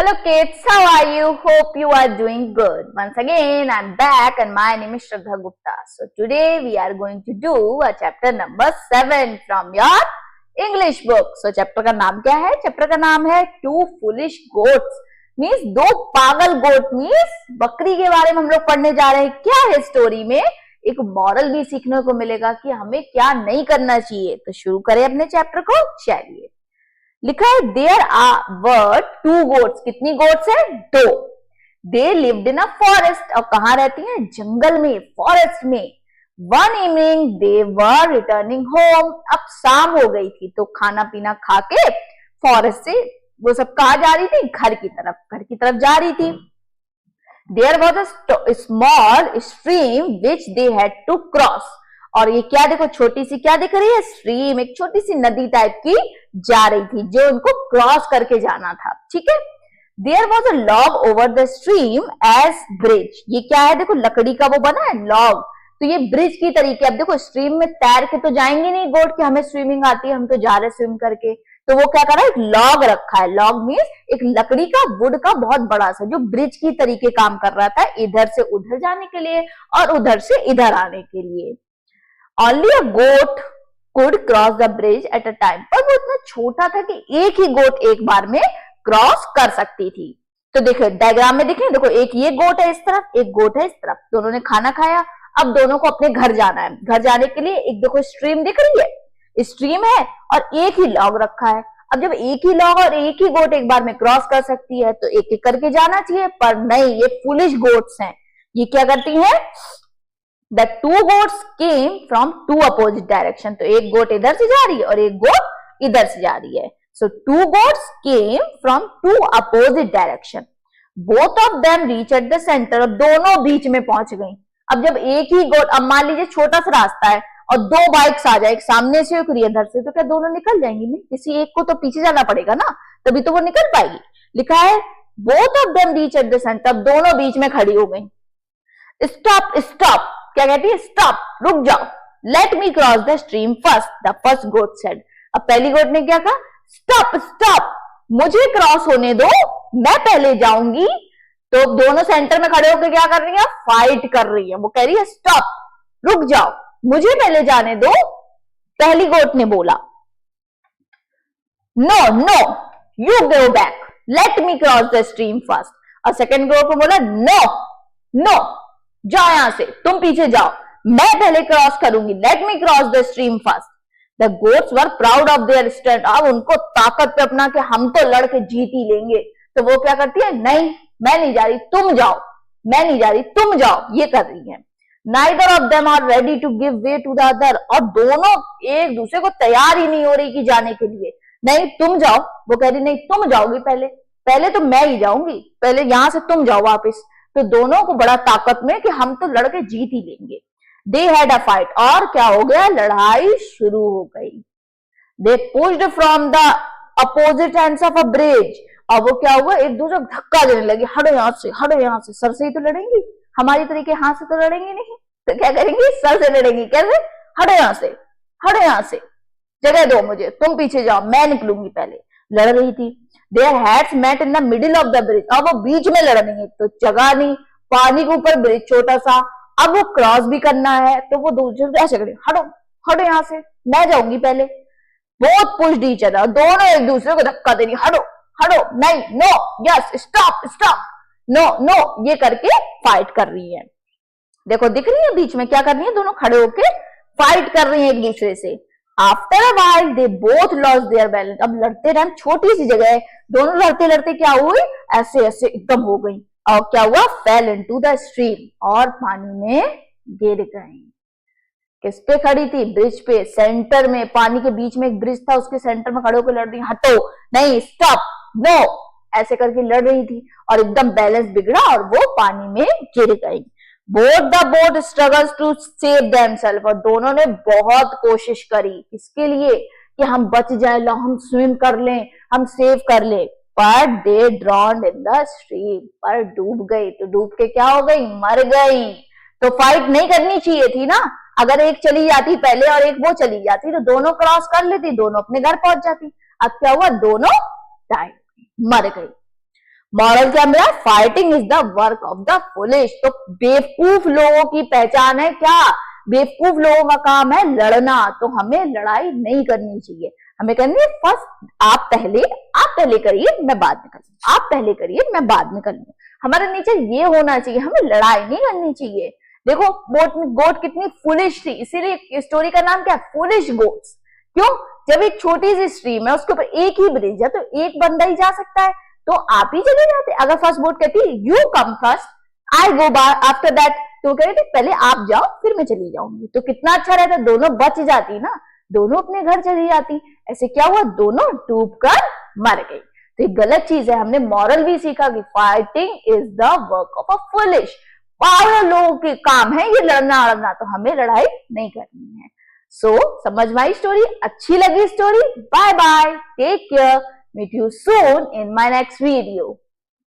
Hello kids, how are you? Hope you are doing good. Once again, I'm back and my name is Shraddha Gupta. So today we are going to do a chapter number 7 from your English book. So chapter का नाम क्या है? Chapter का नाम है Two Foolish Goats. Means दो पागल गोट means बकरी के बारे में हम लोग पढ़ने जा रहे हैं. क्या है स्टोरी में? एक मॉरल भी सीखने को मिलेगा कि हमें क्या नहीं करना चाहिए. तो शुरू करें अपने चैप्टर को. चलिए, लिखा है देयर वर टू गोट्स. कितनी गोट्स है? दो. They lived in a forest. और कहाँ रहती हैं? जंगल में, फॉरेस्ट में. वन इवनिंग दे वर रिटर्निंग होम. अब शाम हो गई थी तो खाना पीना खा के फॉरेस्ट से वो सब कहाँ जा रही थी? घर की तरफ जा रही थी. There was a small stream which they had to cross. और ये क्या देखो, छोटी सी क्या दिख रही है? स्ट्रीम. एक छोटी सी नदी टाइप की जा रही थी जो उनको क्रॉस करके जाना था. ठीक है. There was a log over the stream as bridge. ये क्या है? देखो लकड़ी का वो बना है लॉग. तो ये ब्रिज की तरीके. अब देखो स्ट्रीम में तैर के तो जाएंगे नहीं गोट कि हमें स्विमिंग आती है, हम तो जा रहे स्विम करके. तो वो क्या कर रहा है? एक लॉग रखा है. लॉग मीन्स एक लकड़ी का, वुड का बहुत बड़ा सा, जो ब्रिज की तरीके काम कर रहा था, इधर से उधर जाने के लिए और उधर से इधर आने के लिए. Only a goat could cross the bridge at a time. पर वो इतना छोटा था कि एक ही गोट एक बार में क्रॉस कर सकती थी. तो देखो डायग्राम में देखें, देखो एक ये गोट है इस तरफ, एक गोट है इस तरफ. दोनों ने खाना खाया. अब दोनों को अपने घर जाना है. घर जाने के लिए एक देखो स्ट्रीम दिख रही है, स्ट्रीम है और एक ही लॉग रखा है. अब जब एक ही लॉग और एक ही गोट एक बार में क्रॉस कर सकती है तो एक एक करके जाना चाहिए, पर नहीं, ये फुलिश गोट्स हैं. ये क्या करती हैं? The two goats came from two opposite direction. तो एक गोट इधर से जा रही है और एक गोट इधर से जा रही है. So two goats came from two opposite direction. Both of them reached at the center. अब दोनों बीच में पहुंच गई. अब जब एक ही गोट, अब मान लीजिए छोटा सा रास्ता है और दो बाइक्स आ जाए, एक सामने से एक इधर से, तो क्या दोनों निकल जाएंगी? नहीं, किसी एक को तो पीछे जाना पड़ेगा ना, तभी तो वो निकल पाएगी. लिखा है both of them reached at the center. अब दोनों बीच में खड़ी हो गई. Stop, stop. क्या कहती है? स्टॉप, रुक जाओ. Let me cross the stream first, the first goat said. अब पहली गोट ने क्या कहा? स्टॉप, स्टॉप, मुझे क्रॉस होने दो, मैं पहले जाऊंगी. तो दोनों सेंटर में खड़े होकर क्या कर रही है? फाइट कर रही है. वो कह रही है स्टॉप, रुक जाओ, मुझे पहले जाने दो. पहली गोट ने बोला no no, you go back, let me cross the stream first. और सेकेंड गोट ने बोला नो नो, जाओ यहां से, तुम पीछे जाओ, मैं पहले क्रॉस करूंगी, late me cross the stream first. The goats were proud of their stand. अब उनको ताकत पे अपना कि हम तो लड़के जीत ही लेंगे. तो वो क्या करती है? नहीं, मैं नहीं जा रही, तुम जाओ, मैं नहीं जा रही, तुम जाओ, ये कर रही है. Neither of them are ready to give way to the other. और दोनों एक दूसरे को तैयार ही नहीं हो रही कि जाने के लिए. नहीं, तुम जाओ. वो कह रही नहीं, तुम जाओगी पहले तो मैं ही जाऊंगी, पहले यहां से तुम जाओ वापिस. तो दोनों को बड़ा ताकत में कि हम तो लड़के जीत ही लेंगे. They had a fight. और क्या हो गया? लड़ाई शुरू हो गई. They pushed from the opposite ends of a bridge. और वो क्या हुआ? एक दूसरे को धक्का देने लगी. हटो यहां से, हटो यहां से. सर से ही तो लड़ेंगी, हमारी तरीके हाथ से तो लड़ेंगी नहीं. तो क्या करेंगी? सर से लड़ेंगी. कैसे? हटो यहां से, हटो यहां से, जगह दो मुझे, तुम पीछे जाओ, मैं निकलूंगी पहले. लड़ रही थी. Their heads met in the middle of the bridge. अब वो बीच में लड़ रही है, तो जगह नहीं, पानी के ऊपर ब्रिज छोटा सा, अब वो क्रॉस भी करना है. तो वो दूसरे ऐसे करें, हटो हटो यहां से, मैं जाऊंगी पहले. बहुत पुश्ड ईच अदर. दोनों एक दूसरे को धक्का दे रही. हटो हटो, नहीं, no, yes, stop stop, no no, ये करके फाइट कर रही है. देखो दिख रही है बीच में क्या कर रही है? दोनों खड़े होके फाइट कर रही है एक दूसरे से. After a while they both lost their balance. अब लड़ते रहे, छोटी सी जगह है, दोनों लड़ते लड़ते क्या हुई? ऐसे ऐसे एकदम हो गई. और क्या हुआ? fell into the stream. और पानी में गिर गई. किस पे खड़ी थी? ब्रिज पे, सेंटर में, पानी के बीच में एक ब्रिज था, उसके सेंटर में खड़े होकर लड़ रही. हटो, नहीं, स्टॉप, नो, ऐसे करके लड़ रही थी और एकदम बैलेंस बिगड़ा और वो पानी में गिर गई. Both the boat struggles to save themselves. और दोनों ने बहुत कोशिश करी इसके लिए कि हम बच जाए, लो हम स्विम कर लें, हम सेव कर ले. पर they drowned in the stream. पर डूब गई. तो डूब के क्या हो गई? मर गई. तो फाइट नहीं करनी चाहिए थी ना. अगर एक चली जाती पहले और एक वो चली जाती तो दोनों क्रॉस कर लेती, दोनों अपने घर पहुंच जाती. अब क्या हुआ? दोनों डाई, मर गई. मॉरल क्या मिला? Fighting is the work of the foolish. तो बेवकूफ लोगों की पहचान है क्या? बेवकूफ लोगों का काम है लड़ना। तो हमें लड़ाई नहीं करनी चाहिए, हमें करनी है फर्स्ट आप पहले करिए, मैं बाद में करूंगा, आप पहले करिए, मैं बाद में करूंगा। हमारा नेचर ये होना चाहिए, हमें लड़ाई नहीं करनी चाहिए। देखो गोट कितनी फुलिश थी, इसीलिए स्टोरी का नाम क्या है? Foolish goats. क्यों? जब एक छोटी सी स्ट्रीम है, उसके ऊपर एक ही ब्रिज है, तो एक बंदा ही जा सकता है, तो आप ही चले जाते। अगर फर्स्ट बोट कहती you come first, I go after that, तो कह रहे थे पहले आप जाओ फिर मैं चली जाऊंगी, तो कितना अच्छा रहता, दोनों बच जाती ना, दोनों अपने घर चली जाती। ऐसे क्या हुआ? दोनों डूब कर मर गई। तो ये गलत चीज है। हमने मॉरल भी सीखा कि fighting is the work of a foolish. पागल लोगों के काम है ये लड़ना, तो हमें लड़ाई नहीं करनी है। सो समझ में आई स्टोरी? अच्छी लगी story? Bye bye, take care, meet you soon in my next video.